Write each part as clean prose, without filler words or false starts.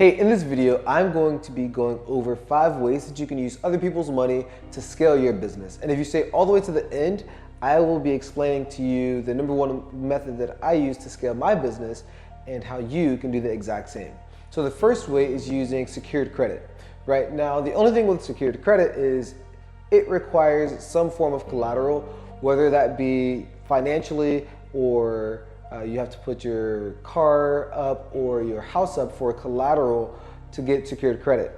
Hey, in this video, I'm going to be going over 5 ways that you can use other people's money to scale your business. And if you stay all the way to the end, I will be explaining to you the number 1 method that I use to scale my business and how you can do the exact same. So the first way is using secured credit. Right now, the only thing with secured credit is it requires some form of collateral, whether that be financially or you have to put your car up or your house up for collateral to get secured credit.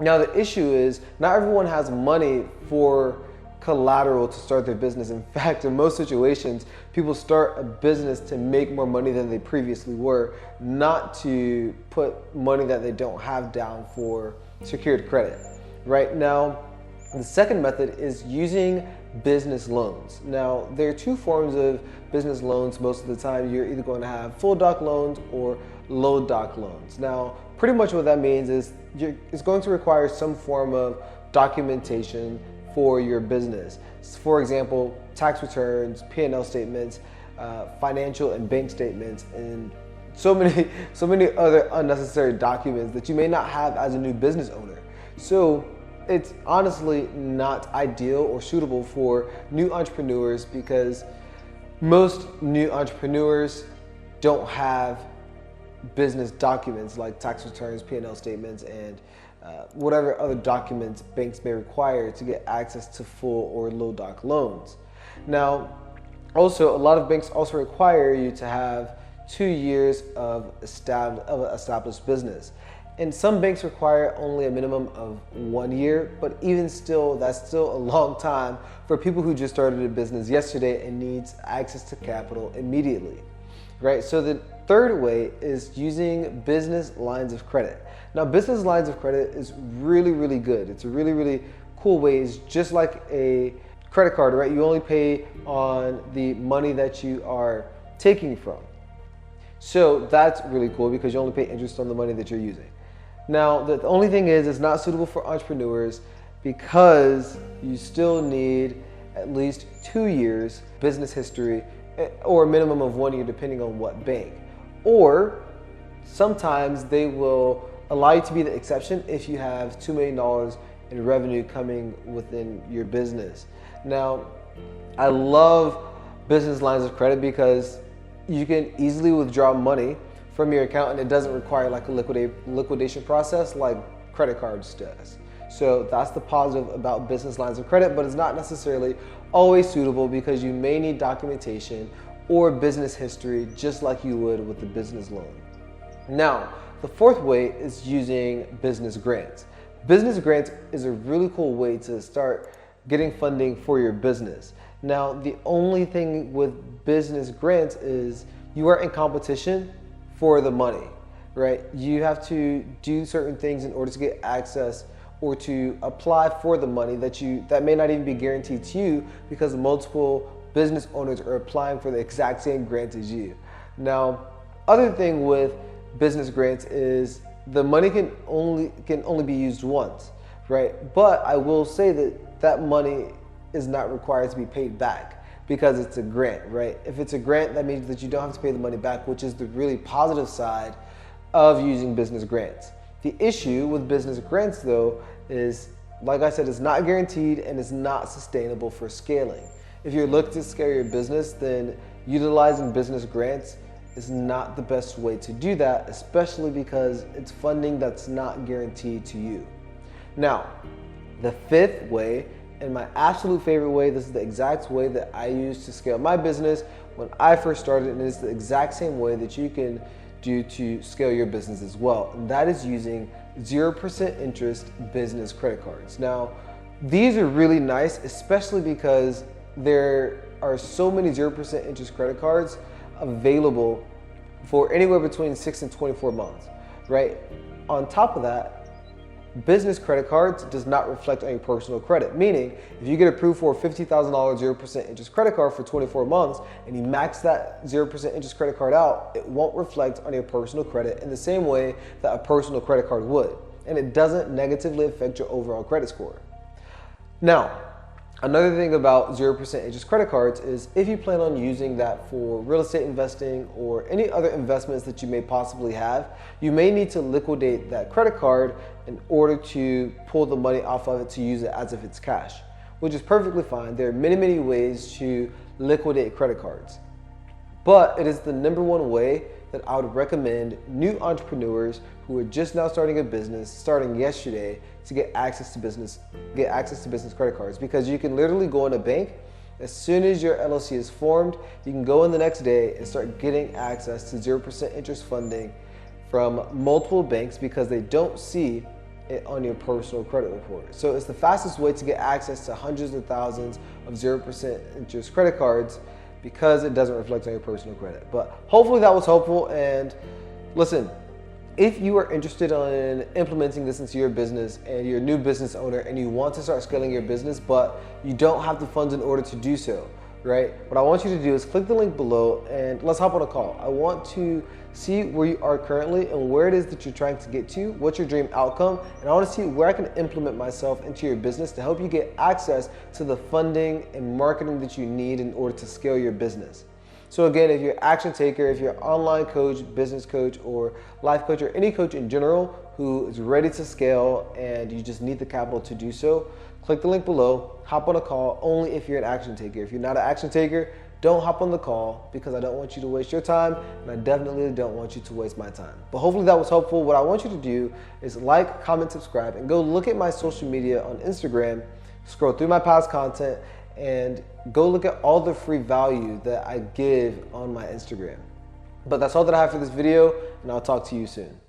Now the issue is not everyone has money for collateral to start their business. In fact, in most situations, people start a business to make more money than they previously were, not to put money that they don't have down for secured credit. Right now, the second method is using business loans. Now, there are 2 forms of business loans most of the time. You're either going to have full doc loans or low doc loans. Now, pretty much what that means is it's going to require some form of documentation for your business. For example, tax returns, P&L statements, financial and bank statements, and so many other unnecessary documents that you may not have as a new business owner. So it's honestly not ideal or suitable for new entrepreneurs because most new entrepreneurs don't have business documents like tax returns, P&L statements, and whatever other documents banks may require to get access to full or low doc loans. Now, also, a lot of banks also require you to have 2 years of established business. And some banks require only a minimum of 1 year, but even still, that's still a long time for people who just started a business yesterday and needs access to capital immediately, right? So the third way is using business lines of credit. Now, business lines of credit is really good. It's a really cool way. It's just like a credit card, right? You only pay on the money that you are taking from. So that's really cool because you only pay interest on the money that you're using. Now, the only thing is it's not suitable for entrepreneurs because you still need at least 2 years business history or a minimum of 1 year depending on what bank. Or sometimes they will allow you to be the exception if you have $2 million in revenue coming within your business. Now, I love business lines of credit because you can easily withdraw money from your account and it doesn't require like a liquidation process like credit cards does. So that's the positive about business lines of credit, but it's not necessarily always suitable because you may need documentation or business history just like you would with the business loan. Now, the fourth way is using business grants. Business grants is a really cool way to start getting funding for your business. Now, the only thing with business grants is you are in competition for the money, right? You have to do certain things in order to get access or to apply for the money that may not even be guaranteed to you because multiple business owners are applying for the exact same grant as you. Now, other thing with business grants is the money can only be used once, right? But I will say that money is not required to be paid back because it's a grant, right? If it's a grant, that means that you don't have to pay the money back, which is the really positive side of using business grants. The issue with business grants though is, like I said, it's not guaranteed and it's not sustainable for scaling. If you're looking to scale your business, then utilizing business grants is not the best way to do that, especially because it's funding that's not guaranteed to you. Now, the fifth way, and my absolute favorite way, this is the exact way that I used to scale my business when I first started, and it's the exact same way that you can do to scale your business as well, and that is using 0% interest business credit cards. Now, these are really nice, especially because there are so many 0% interest credit cards available for anywhere between 6 and 24 months, right? On top of that, business credit cards does not reflect on your personal credit, meaning if you get approved for a $50,000 0% interest credit card for 24 months and you max that 0% interest credit card out, it won't reflect on your personal credit in the same way that a personal credit card would, and it doesn't negatively affect your overall credit score. Now, Another thing about 0% interest credit cards is if you plan on using that for real estate investing or any other investments that you may possibly have, you may need to liquidate that credit card in order to pull the money off of it to use it as if it's cash, which is perfectly fine. There are many, many ways to liquidate credit cards, but it is the number one way that I would recommend new entrepreneurs who are just now starting a business, starting yesterday, to get access to business credit cards, because you can literally go in a bank as soon as your LLC is formed. You can go in the next day and start getting access to 0% interest funding from multiple banks because they don't see it on your personal credit report. So it's the fastest way to get access to hundreds of thousands of 0% interest credit cards because it doesn't reflect on your personal credit. But hopefully that was helpful. And listen, if you are interested in implementing this into your business and you're a new business owner and you want to start scaling your business, but you don't have the funds in order to do so, right? What I want you to do is click the link below and let's hop on a call. I want to see where you are currently and where it is that you're trying to get to, what's your dream outcome, and I want to see where I can implement myself into your business to help you get access to the funding and marketing that you need in order to scale your business. So again, if you're an action taker, if you're an online coach, business coach, or life coach, or any coach in general who is ready to scale and you just need the capital to do so, click the link below, hop on a call only if you're an action taker. If you're not an action taker, don't hop on the call because I don't want you to waste your time and I definitely don't want you to waste my time. But hopefully that was helpful. What I want you to do is like, comment, subscribe, and go look at my social media on Instagram, scroll through my past content, and go look at all the free value that I give on my Instagram. But that's all that I have for this video, and I'll talk to you soon.